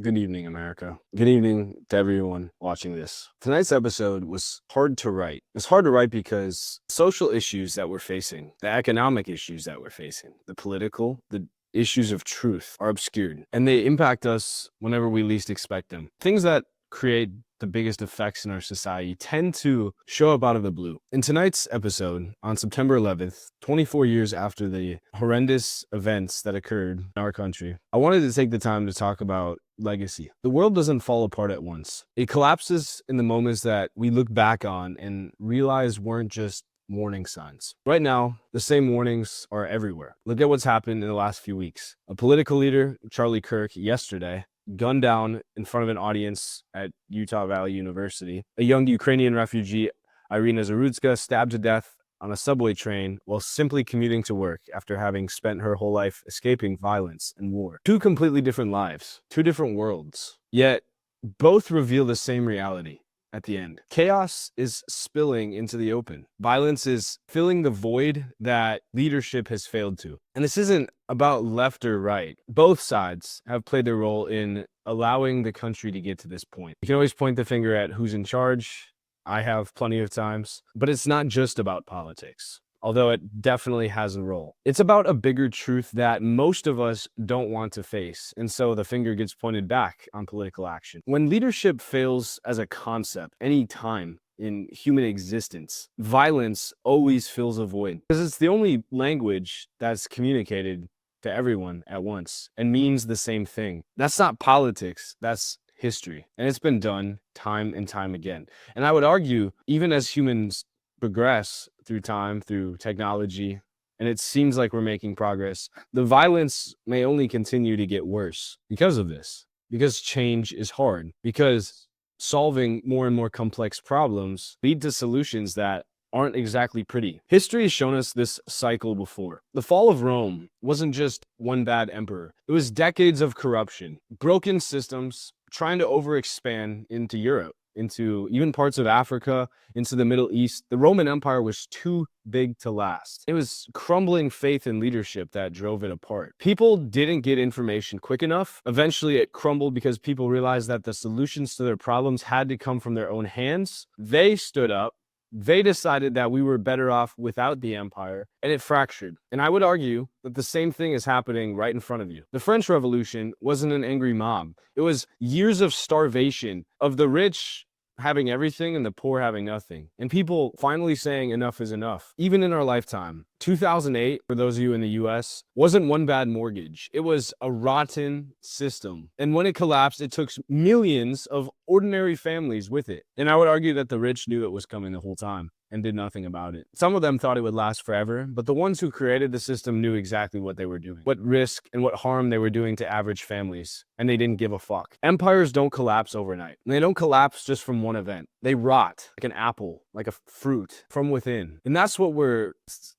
Good evening, America. Good evening to everyone watching this. Tonight's episode was hard to write. It's hard to write because social issues that we're facing, the economic issues that we're facing, the political, the issues of truth are obscured, and they impact us whenever we least expect them. Things that create the biggest effects in our society tend to show up out of the blue. In tonight's episode, on September 11th, 24 years after the horrendous events that occurred in our country, I wanted to take the time to talk about legacy. The world doesn't fall apart at once. It collapses in the moments that we look back on and realize weren't just warning signs. Right now, the same warnings are everywhere. Look at what's happened in the last few weeks. A political leader, Charlie Kirk, yesterday gunned down in front of an audience at Utah Valley University. A young Ukrainian refugee, Irina Zarudska, stabbed to death on a subway train while simply commuting to work after having spent her whole life escaping violence and war. Two completely different lives, two different worlds, yet both reveal the same reality. At the end, chaos is spilling into the open. Violence is filling the void that leadership has failed to. And this isn't about left or right. Both sides have played their role in allowing the country to get to this point. You can always point the finger at who's in charge. I have plenty of times, but it's not just about politics, although it definitely has a role. It's about a bigger truth that most of us don't want to face, and so the finger gets pointed back on political action. When leadership fails as a concept, any time in human existence, violence always fills a void, because it's the only language that's communicated to everyone at once and means the same thing. That's not politics, that's history, and it's been done time and time again. And I would argue, even as humans progress through time, through technology, and it seems like we're making progress, the violence may only continue to get worse because of this, because change is hard, because solving more and more complex problems lead to solutions that aren't exactly pretty. History has shown us this cycle before. The fall of Rome wasn't just one bad emperor. It was decades of corruption, broken systems, trying to overexpand into Europe, into even parts of Africa, into the Middle East. The Roman Empire was too big to last. It was crumbling faith in leadership that drove it apart. People didn't get information quick enough. Eventually, it crumbled because people realized that the solutions to their problems had to come from their own hands. They stood up. They decided that we were better off without the empire, and it fractured. And I would argue that the same thing is happening right in front of you. The French Revolution wasn't an angry mob. It was years of starvation, of the rich having everything and the poor having nothing. And people finally saying enough is enough. Even in our lifetime, 2008, for those of you in the US, wasn't one bad mortgage. It was a rotten system. And when it collapsed, it took millions of ordinary families with it. And I would argue that the rich knew it was coming the whole time and did nothing about it. Some of them thought it would last forever, but the ones who created the system knew exactly what they were doing, what risk and what harm they were doing to average families, and they didn't give a fuck. Empires don't collapse overnight. And they don't collapse just from one event. They rot like an apple, like a fruit from within. And that's what we're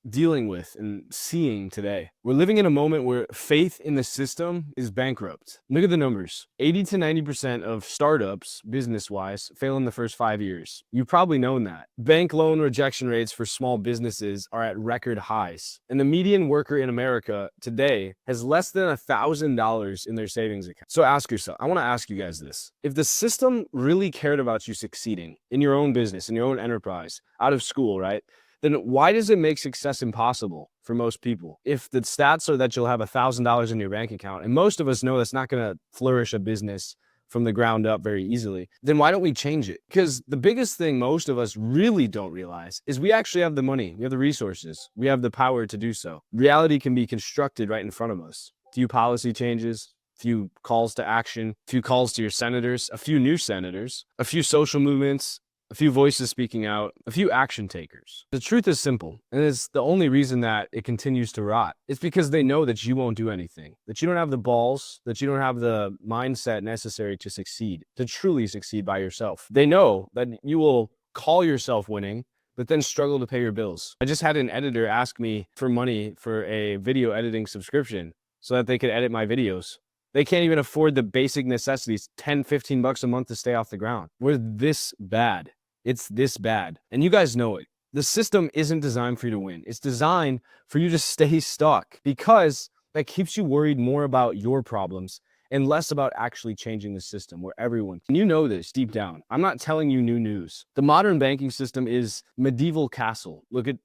dealing with and seeing today. We're living in a moment where faith in the system is bankrupt. Look at the numbers. 80 to 90% of startups, business-wise, fail in the first 5 years. You've probably known that. Bank loan rejection rates for small businesses are at record highs. And the median worker in America today has less than $1,000 in their savings account. So ask yourself, I want to ask you guys this. If the system really cared about you succeeding in your own business, in your own enterprise, out of school, right? Then why does it make success impossible for most people? If the stats are that you'll have $1,000 in your bank account, and most of us know that's not going to flourish a business from the ground up very easily, then why don't we change it? Because the biggest thing most of us really don't realize is we actually have the money, we have the resources, we have the power to do so. Reality can be constructed right in front of us. A few policy changes, a few calls to action, a few calls to your senators, a few new senators, a few social movements, a few voices speaking out, a few action takers. The truth is simple, and it's the only reason that it continues to rot. It's because they know that you won't do anything, that you don't have the balls, that you don't have the mindset necessary to succeed, to truly succeed by yourself. They know that you will call yourself winning, but then struggle to pay your bills. I just had an editor ask me for money for a video editing subscription so that they could edit my videos. They can't even afford the basic necessities, 10, 15 bucks a month to stay off the ground. We're this bad. It's this bad. And you guys know it. The system isn't designed for you to win. It's designed for you to stay stuck because that keeps you worried more about your problems and less about actually changing the system where everyone, and you know this deep down. I'm not telling you new news. The modern banking system is medieval castle. Look at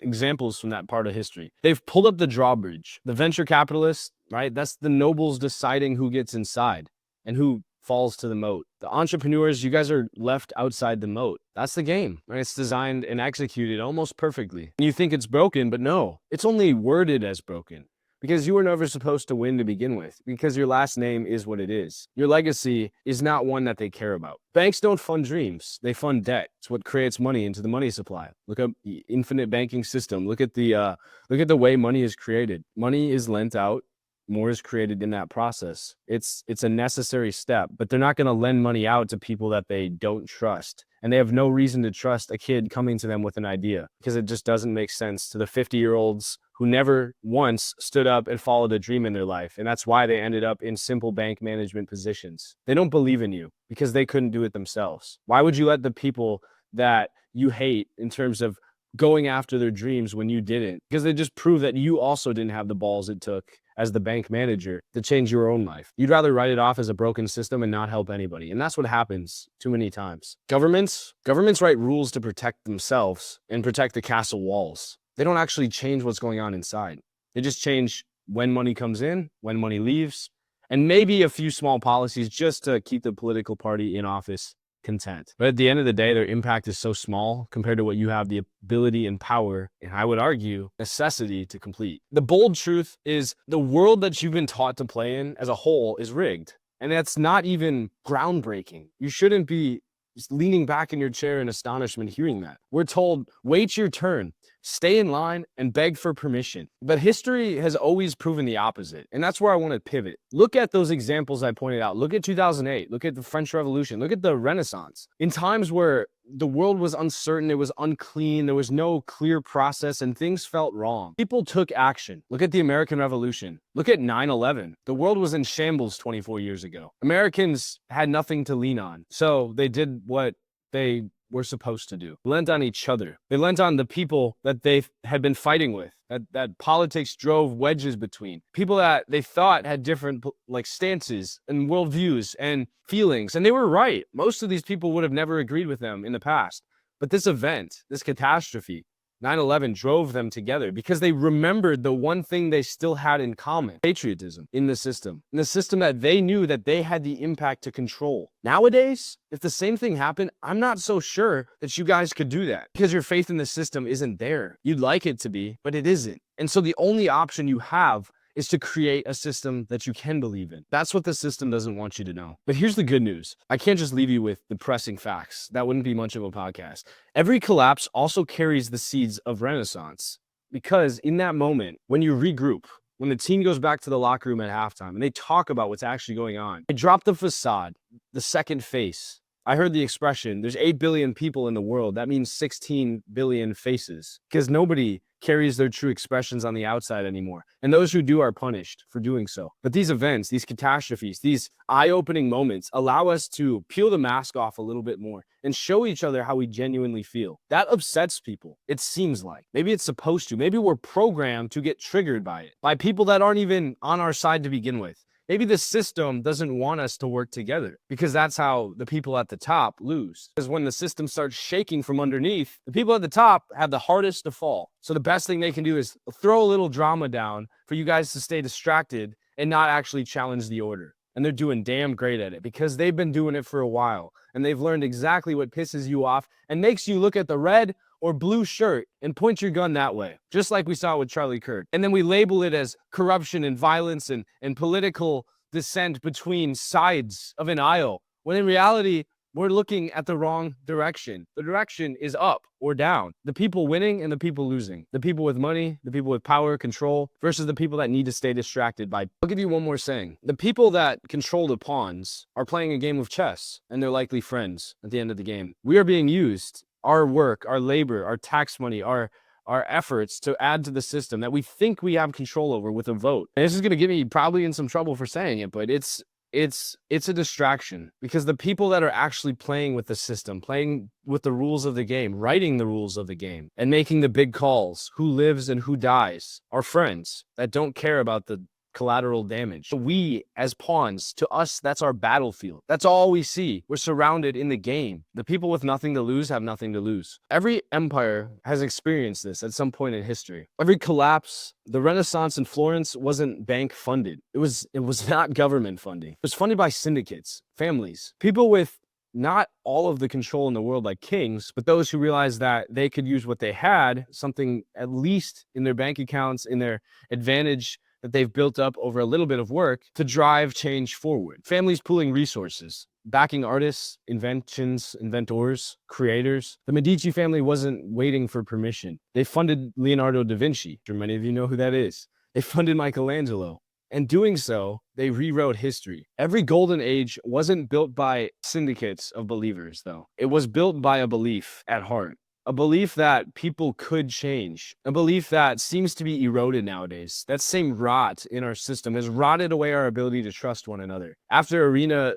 examples from that part of history. They've pulled up the drawbridge. The venture capitalists, right? That's the nobles deciding who gets inside and who falls to the moat. The entrepreneurs, you guys are left outside the moat. That's the game, right? It's designed and executed almost perfectly. And you think it's broken, but no, it's only worded as broken because you were never supposed to win to begin with, because your last name is what it is. Your legacy is not one that they care about. Banks don't fund dreams, they fund debt. It's what creates money into the money supply. Look up the infinite banking system. Look at the way money is created. Money is lent out. More is created in that process. It's a necessary step, but they're not going to lend money out to people that they don't trust. And they have no reason to trust a kid coming to them with an idea, because it just doesn't make sense to the 50-year-olds who never once stood up and followed a dream in their life. And that's why they ended up in simple bank management positions. They don't believe in you because they couldn't do it themselves. Why would you let the people that you hate in terms of going after their dreams when you didn't? Because they just prove that you also didn't have the balls it took as the bank manager to change your own life. You'd rather write it off as a broken system and not help anybody. And that's what happens too many times. Governments write rules to protect themselves and protect the castle walls. They don't actually change what's going on inside. They just change when money comes in, when money leaves, and maybe a few small policies just to keep the political party in office content. But at the end of the day, their impact is so small compared to what you have the ability and power, and I would argue necessity, to complete. The bold truth is the world that you've been taught to play in as a whole is rigged. And that's not even groundbreaking. You shouldn't be just leaning back in your chair in astonishment hearing that. We're told, wait your turn, stay in line, and beg for permission. But history has always proven the opposite. And that's where I want to pivot. Look at those examples I pointed out. Look at 2008. Look at the French Revolution. Look at the Renaissance. In times where the world was uncertain, it was unclean, there was no clear process, and things felt wrong, people took action. Look at the American Revolution. Look at 9/11. The world was in shambles 24 years ago. Americans had nothing to lean on, so they did what they were supposed to do. Lent on each other. They lent on the people that they had been fighting with, that politics drove wedges between. People that they thought had different stances and worldviews and feelings. And they were right. Most of these people would have never agreed with them in the past. But this event, this catastrophe, 9/11, drove them together because they remembered the one thing they still had in common: patriotism in the system that they knew that they had the impact to control. Nowadays, if the same thing happened, I'm not so sure that you guys could do that because your faith in the system isn't there. You'd like it to be, but it isn't. And so the only option you have is to create a system that you can believe in. That's what the system doesn't want you to know. But here's the good news. I can't just leave you with depressing facts. That wouldn't be much of a podcast. Every collapse also carries the seeds of renaissance, because in that moment, when you regroup, when the team goes back to the locker room at halftime and they talk about what's actually going on, they drop the facade, the second face. I heard the expression, there's 8 billion people in the world. That means 16 billion faces, because nobody carries their true expressions on the outside anymore. And those who do are punished for doing so. But these events, these catastrophes, these eye-opening moments allow us to peel the mask off a little bit more and show each other how we genuinely feel. That upsets people, it seems like. Maybe it's supposed to. Maybe we're programmed to get triggered by it, by people that aren't even on our side to begin with. Maybe the system doesn't want us to work together, because that's how the people at the top lose. Because when the system starts shaking from underneath, the people at the top have the hardest to fall. So the best thing they can do is throw a little drama down for you guys to stay distracted and not actually challenge the order. And they're doing damn great at it because they've been doing it for a while. And they've learned exactly what pisses you off and makes you look at the red or blue shirt and point your gun that way, just like we saw with Charlie Kirk. And then we label it as corruption and violence and political dissent between sides of an aisle, when in reality, we're looking at the wrong direction. The direction is up or down. The people winning and the people losing. The people with money, the people with power, control, versus the people that need to stay distracted by... I'll give you one more saying. The people that control the pawns are playing a game of chess, and they're likely friends at the end of the game. We are being used, our work, our labor, our tax money, our efforts to add to the system that we think we have control over with a vote. And this is going to get me probably in some trouble for saying it, but it's a distraction, because the people that are actually playing with the system, playing with the rules of the game, writing the rules of the game, and making the big calls, who lives and who dies, are friends that don't care about the collateral damage. We, as pawns, to us, that's our battlefield. That's all we see. We're surrounded in the game. The people with nothing to lose have nothing to lose. Every empire has experienced this at some point in history. Every collapse, the Renaissance in Florence wasn't bank funded. It was not government funding. It was funded by syndicates, families, people with not all of the control in the world like kings, but those who realized that they could use what they had, something at least in their bank accounts, in their advantage that they've built up over a little bit of work, to drive change forward. Families pooling resources, backing artists, inventions, inventors, creators. The Medici family wasn't waiting for permission. They funded Leonardo da Vinci. I'm sure many of you know who that is. They funded Michelangelo. And doing so, they rewrote history. Every golden age wasn't built by syndicates of believers, though. It was built by a belief at heart. A belief that people could change. A belief that seems to be eroded nowadays. That same rot in our system has rotted away our ability to trust one another. After Arena,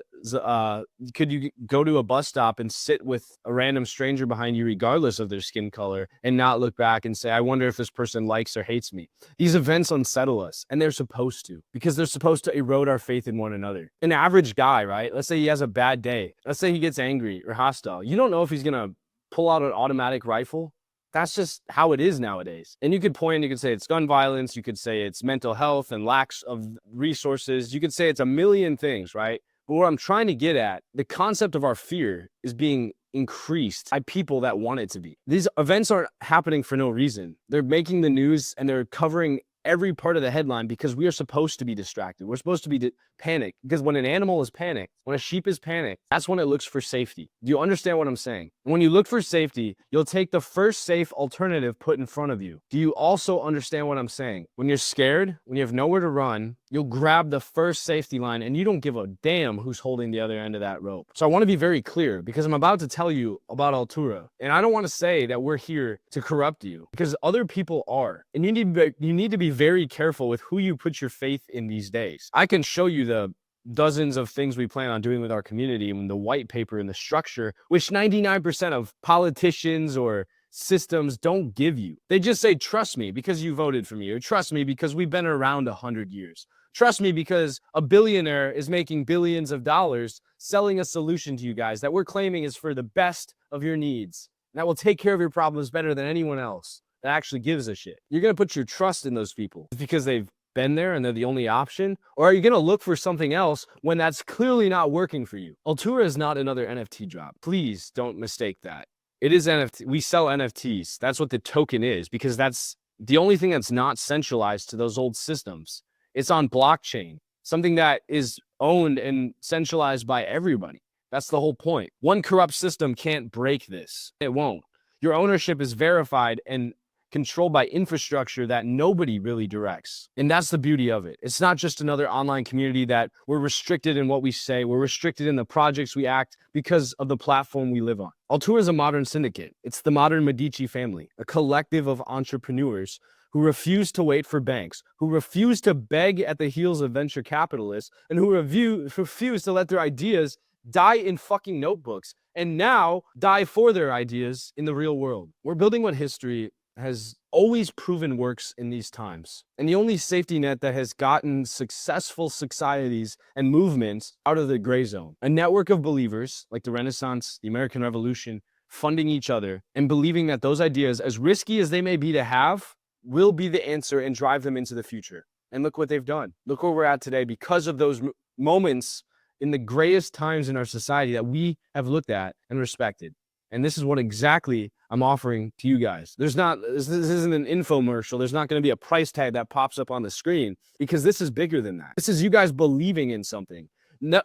could you go to a bus stop and sit with a random stranger behind you regardless of their skin color and not look back and say, I wonder if this person likes or hates me? These events unsettle us, and they're supposed to, because they're supposed to erode our faith in one another. An average guy, right? Let's say he has a bad day. Let's say he gets angry or hostile. You don't know if he's going to pull out an automatic rifle. That's just how it is nowadays. And you could point, you could say it's gun violence. You could say it's mental health and lacks of resources. You could say it's a million things, right? But what I'm trying to get at, the concept of our fear is being increased by people that want it to be. These events aren't happening for no reason. They're making the news and they're covering every part of the headline because we are supposed to be distracted. We're supposed to be panicked, because when an animal is panicked, when a sheep is panicked, that's when it looks for safety. Do you understand what I'm saying? When you look for safety, you'll take the first safe alternative put in front of you. Do you also understand what I'm saying? When you're scared, when you have nowhere to run, you'll grab the first safety line and you don't give a damn who's holding the other end of that rope. So I want to be very clear, because I'm about to tell you about Altura. And I don't want to say that we're here to corrupt you, because other people are. And you need to be very careful with who you put your faith in these days. I can show you the dozens of things we plan on doing with our community and the white paper and the structure, which 99% of politicians or systems don't give you. They just say, trust me because you voted for me, or trust me because we've been around 100 years. Trust me because a billionaire is making billions of dollars selling a solution to you guys that we're claiming is for the best of your needs. And that will take care of your problems better than anyone else that actually gives a shit. You're going to put your trust in those people because they've been there and they're the only option? Or are you going to look for something else when that's clearly not working for you? Altura is not another NFT drop. Please don't mistake that. It is NFT. We sell NFTs. That's what the token is, because that's the only thing that's not centralized to those old systems. It's on blockchain, something that is owned and centralized by everybody. That's the whole point. One corrupt system can't break this. It won't. Your ownership is verified and controlled by infrastructure that nobody really directs. And that's the beauty of it. It's not just another online community that we're restricted in what we say. We're restricted in the projects we act because of the platform we live on. Altura is a modern syndicate. It's the modern Medici family, a collective of entrepreneurs who refuse to wait for banks, who refuse to beg at the heels of venture capitalists, and who refuse to let their ideas die in fucking notebooks, and now die for their ideas in the real world. We're building what history has always proven works in these times. And the only safety net that has gotten successful societies and movements out of the gray zone. A network of believers like the Renaissance, the American Revolution, funding each other and believing that those ideas, as risky as they may be to have, will be the answer and drive them into the future. And look what they've done. Look where we're at today because of those moments in the grayest times in our society that we have looked at and respected. And this is what exactly I'm offering to you guys. This isn't an infomercial. There's not going to be a price tag that pops up on the screen, because this is bigger than that. This is you guys believing in something. No,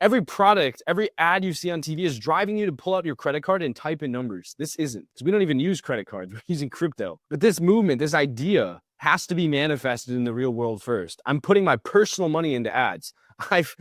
every product, every ad you see on TV is driving you to pull out your credit card and type in numbers. This isn't, because we don't even use credit cards. We're using crypto. But this movement, this idea has to be manifested in the real world first. I'm putting my personal money into ads. I've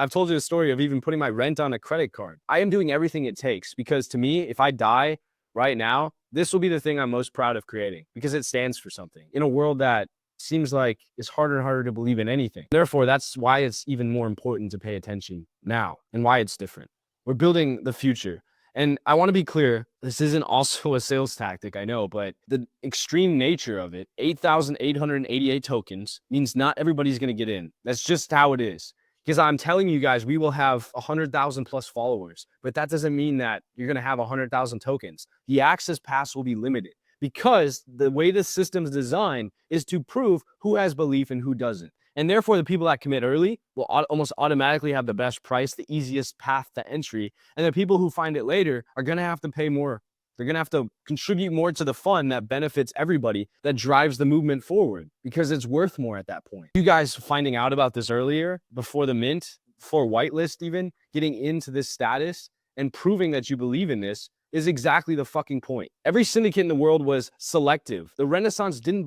told you the story of even putting my rent on a credit card. I am doing everything it takes, because to me, if I die right now, this will be the thing I'm most proud of creating, because it stands for something in a world that seems like it's harder and harder to believe in anything. Therefore, that's why it's even more important to pay attention now and why it's different. We're building the future. And I want to be clear, this isn't also a sales tactic, I know, but the extreme nature of it, 8,888 tokens, means not everybody's going to get in. That's just how it is. Because I'm telling you guys, we will have 100,000 plus followers, but that doesn't mean that you're going to have 100,000 tokens. The access pass will be limited because the way the system is designed is to prove who has belief and who doesn't. And therefore, the people that commit early will almost automatically have the best price, the easiest path to entry. And the people who find it later are going to have to pay more. They're going to have to contribute more to the fund that benefits everybody, that drives the movement forward, because it's worth more at that point. You guys finding out about this earlier, before the mint, before whitelist even, getting into this status and proving that you believe in this is exactly the fucking point. Every syndicate in the world was selective. The Renaissance didn't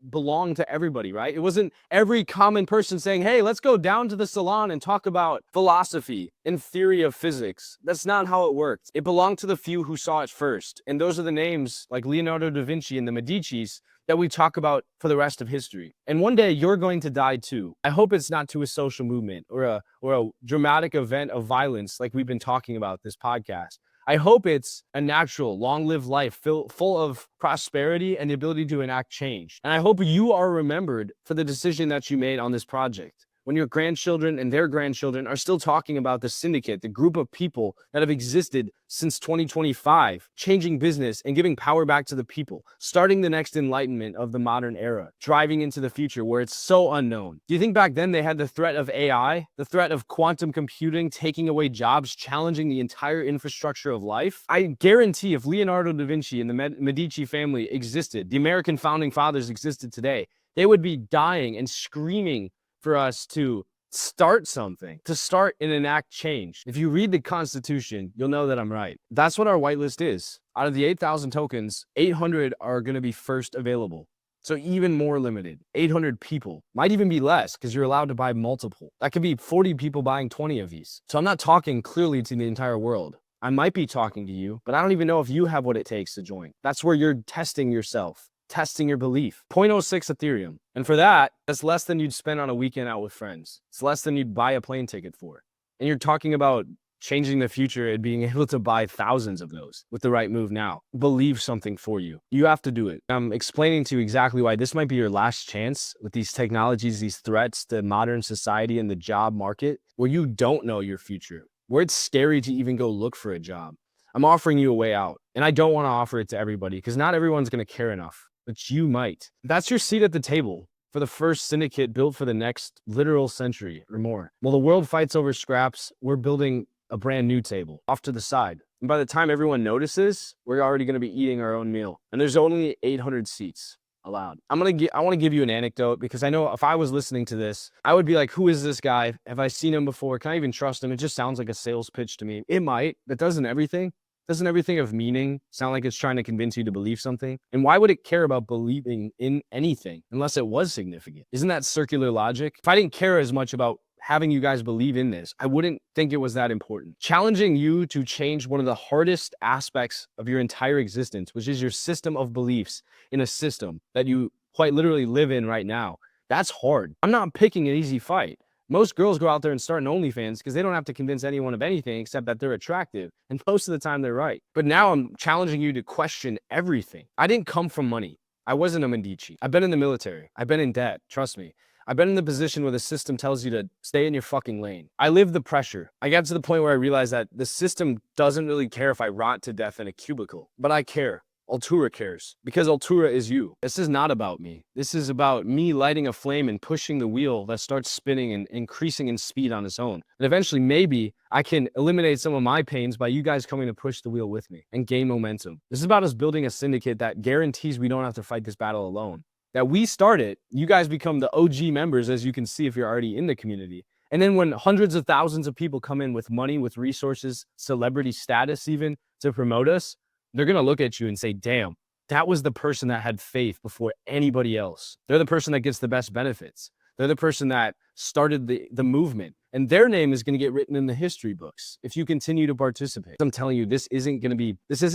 belong to everybody, right? It wasn't every common person saying, hey, let's go down to the salon and talk about philosophy and theory of physics. That's not how it worked. It belonged to the few who saw it first. And those are the names like Leonardo da Vinci and the Medicis that we talk about for the rest of history. And one day you're going to die too. I hope it's not to a social movement or a dramatic event of violence like we've been talking about this podcast. I hope it's a natural, long-lived life full of prosperity and the ability to enact change. And I hope you are remembered for the decision that you made on this project. When your grandchildren and their grandchildren are still talking about the syndicate, the group of people that have existed since 2025, changing business and giving power back to the people, starting the next enlightenment of the modern era, driving into the future where it's so unknown. Do you think back then they had the threat of AI, the threat of quantum computing, taking away jobs, challenging the entire infrastructure of life? I guarantee if Leonardo da Vinci and the Medici family existed, the American founding fathers existed today, they would be dying and screaming for us to start something, to start and enact change. If you read the Constitution, you'll know that I'm right. That's what our whitelist is. Out of the 8,000 tokens, 800 are going to be first available. So even more limited, 800 people, might even be less because you're allowed to buy multiple. That could be 40 people buying 20 of these. So I'm not talking clearly to the entire world. I might be talking to you, but I don't even know if you have what it takes to join. That's where you're testing yourself, testing your belief. 0.06 Ethereum. And for that, that's less than you'd spend on a weekend out with friends. It's less than you'd buy a plane ticket for. And you're talking about changing the future and being able to buy thousands of those with the right move now. Believe something for you. You have to do it. I'm explaining to you exactly why this might be your last chance with these technologies, these threats to modern society and the job market, where you don't know your future, where it's scary to even go look for a job. I'm offering you a way out. And I don't want to offer it to everybody because not everyone's going to care enough. But you might. That's your seat at the table for the first syndicate built for the next literal century or more. While the world fights over scraps, we're building a brand new table off to the side. And by the time everyone notices, we're already going to be eating our own meal. And there's only 800 seats allowed. I want to give you an anecdote because I know if I was listening to this, I would be like, who is this guy? Have I seen him before? Can I even trust him? It just sounds like a sales pitch to me. It might, but doesn't everything? Doesn't everything of meaning sound like it's trying to convince you to believe something? And why would it care about believing in anything unless it was significant? Isn't that circular logic? If I didn't care as much about having you guys believe in this, I wouldn't think it was that important. Challenging you to change one of the hardest aspects of your entire existence, which is your system of beliefs in a system that you quite literally live in right now. That's hard. I'm not picking an easy fight. Most girls go out there and start an OnlyFans because they don't have to convince anyone of anything except that they're attractive. And most of the time they're right. But now I'm challenging you to question everything. I didn't come from money. I wasn't a Medici. I've been in the military. I've been in debt. Trust me. I've been in the position where the system tells you to stay in your fucking lane. I lived the pressure. I got to the point where I realized that the system doesn't really care if I rot to death in a cubicle. But I care. Altura cares, because Altura is you. This is not about me. This is about me lighting a flame and pushing the wheel that starts spinning and increasing in speed on its own. And eventually, maybe I can eliminate some of my pains by you guys coming to push the wheel with me and gain momentum. This is about us building a syndicate that guarantees we don't have to fight this battle alone. That we start it, you guys become the OG members, as you can see if you're already in the community. And then when hundreds of thousands of people come in with money, with resources, celebrity status even, to promote us, they're going to look at you and say, damn, that was the person that had faith before anybody else. They're the person that gets the best benefits. They're the person that started the movement. And their name is going to get written in the history books if you continue to participate. I'm telling you, this isn't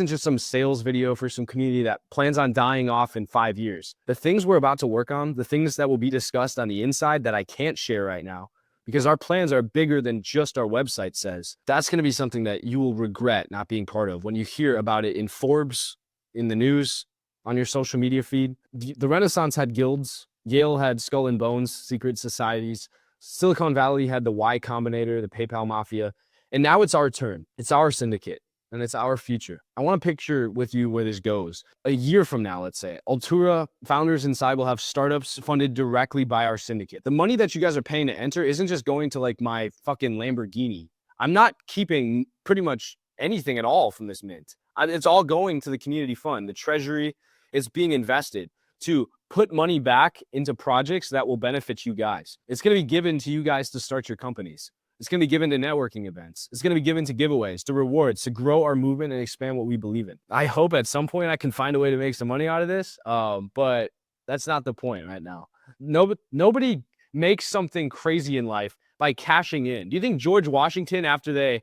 just some sales video for some community that plans on dying off in 5 years. The things we're about to work on, the things that will be discussed on the inside that I can't share right now, because our plans are bigger than just our website says. That's going to be something that you will regret not being part of when you hear about it in Forbes, in the news, on your social media feed. The Renaissance had guilds. Yale had Skull and Bones, secret societies. Silicon Valley had the Y Combinator, the PayPal Mafia. And now it's our turn. It's our syndicate. And it's our future. I want to picture with you where this goes. A year from now, let's say, Altura founders inside will have startups funded directly by our syndicate. The money that you guys are paying to enter isn't just going to like my fucking Lamborghini. I'm not keeping pretty much anything at all from this mint. It's all going to the community fund. The treasury is being invested to put money back into projects that will benefit you guys. It's going to be given to you guys to start your companies. It's going to be given to networking events. It's going to be given to giveaways, to rewards, to grow our movement and expand what we believe in. I hope at some point I can find a way to make some money out of this, but that's not the point right now. Nobody makes something crazy in life by cashing in. Do you think George Washington, after they,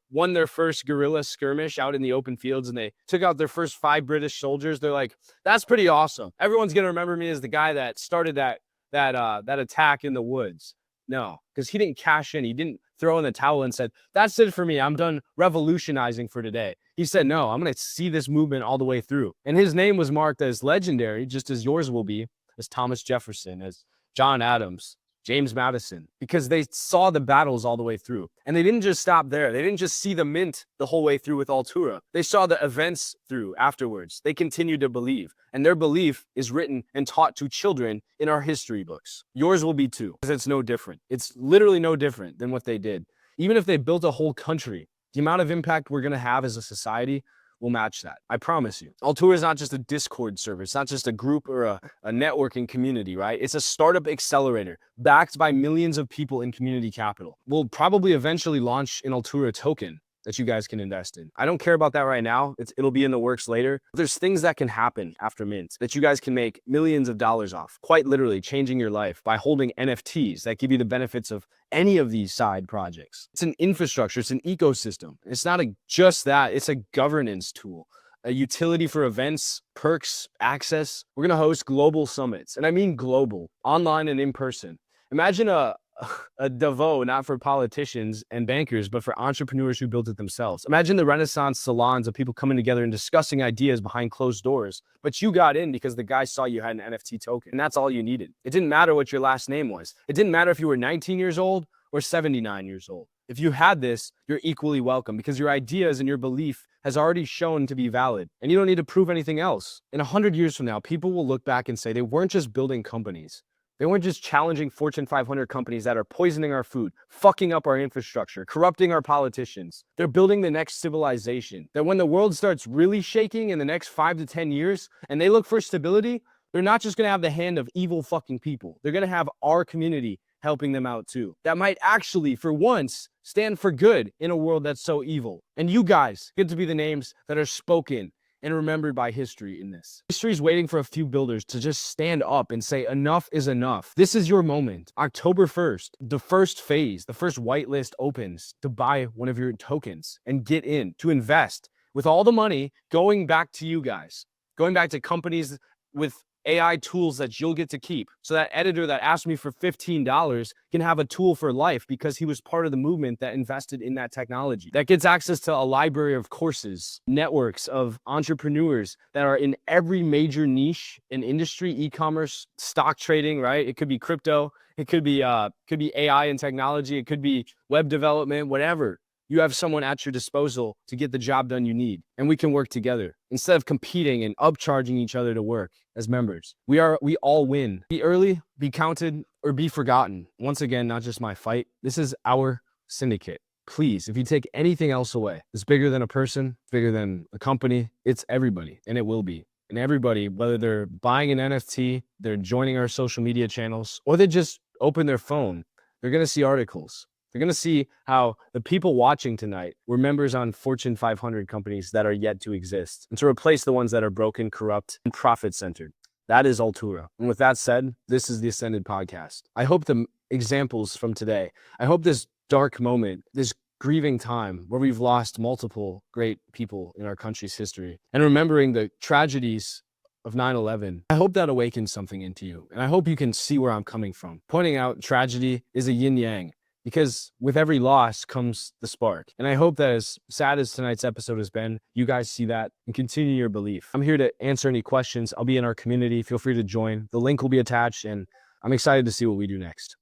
won their first guerrilla skirmish out in the open fields and they took out their first 5 British soldiers, they're like, that's pretty awesome. Everyone's going to remember me as the guy that started that attack in the woods. No, because he didn't cash in. He didn't throw in the towel and said, that's it for me. I'm done revolutionizing for today. He said, no, I'm going to see this movement all the way through. And his name was marked as legendary, just as yours will be, as Thomas Jefferson, as John Adams, James Madison, because they saw the battles all the way through. And they didn't just stop there. They didn't just see the mint the whole way through with Altura. They saw the events through afterwards. They continued to believe. And their belief is written and taught to children in our history books. Yours will be too, because it's no different. It's literally no different than what they did. Even if they built a whole country, the amount of impact we're going to have as a society will match that. I promise you. Altura is not just a Discord server. It's not just a group or a networking community, right? It's a startup accelerator backed by millions of people in community capital. We'll probably eventually launch an Altura token that you guys can invest in. I don't care about that right now. It'll be in the works later. There's things that can happen after mint that you guys can make millions of dollars off, quite literally changing your life by holding NFTs that give you the benefits of any of these side projects. It's an infrastructure. It's an ecosystem. It's not just that. It's a governance tool, a utility for events, perks, access. We're going to host global summits. And I mean global, online and in person. Imagine a Davos, not for politicians and bankers, but for entrepreneurs who built it themselves. Imagine the Renaissance salons of people coming together and discussing ideas behind closed doors. But you got in because the guy saw you had an NFT token, and that's all you needed. It didn't matter what your last name was. It didn't matter if you were 19 years old or 79 years old. If you had this, you're equally welcome because your ideas and your belief has already shown to be valid, and you don't need to prove anything else. In 100 years from now, people will look back and say they weren't just building companies. They weren't just challenging Fortune 500 companies that are poisoning our food, fucking up our infrastructure, corrupting our politicians. They're building the next civilization. That when the world starts really shaking in the next 5 to 10 years and they look for stability, they're not just going to have the hand of evil fucking people. They're going to have our community helping them out too. That might actually, for once, stand for good in a world that's so evil. And you guys get to be the names that are spoken and remembered by history in this. History is waiting for a few builders to just stand up and say, enough is enough. This is your moment. October 1st, the first phase, the first whitelist opens to buy one of your tokens and get in, to invest with all the money going back to you guys, going back to companies with AI tools that you'll get to keep. So that editor that asked me for $15 can have a tool for life because he was part of the movement that invested in that technology. That gets access to a library of courses, networks of entrepreneurs that are in every major niche in industry, e-commerce, stock trading, right? It could be crypto. It could be AI and technology. It could be web development, whatever. You have someone at your disposal to get the job done you need, and we can work together instead of competing and upcharging each other to work as members. We all win. Be early, be counted, or be forgotten. Once again, not just my fight. This is our syndicate. Please, if you take anything else away, it's bigger than a person, it's bigger than a company. It's everybody, and it will be. And everybody, whether they're buying an NFT, they're joining our social media channels, or they just open their phone, they're going to see articles. They're going to see how the people watching tonight were members on Fortune 500 companies that are yet to exist, and to replace the ones that are broken, corrupt, and profit-centered. That is Altura. And with that said, this is the Ascended Podcast. I hope the examples from today, I hope this dark moment, this grieving time where we've lost multiple great people in our country's history, and remembering the tragedies of 9/11, I hope that awakens something into you. And I hope you can see where I'm coming from. Pointing out tragedy is a yin yang, because with every loss comes the spark. And I hope that as sad as tonight's episode has been, you guys see that and continue your belief. I'm here to answer any questions. I'll be in our community. Feel free to join. The link will be attached, and I'm excited to see what we do next.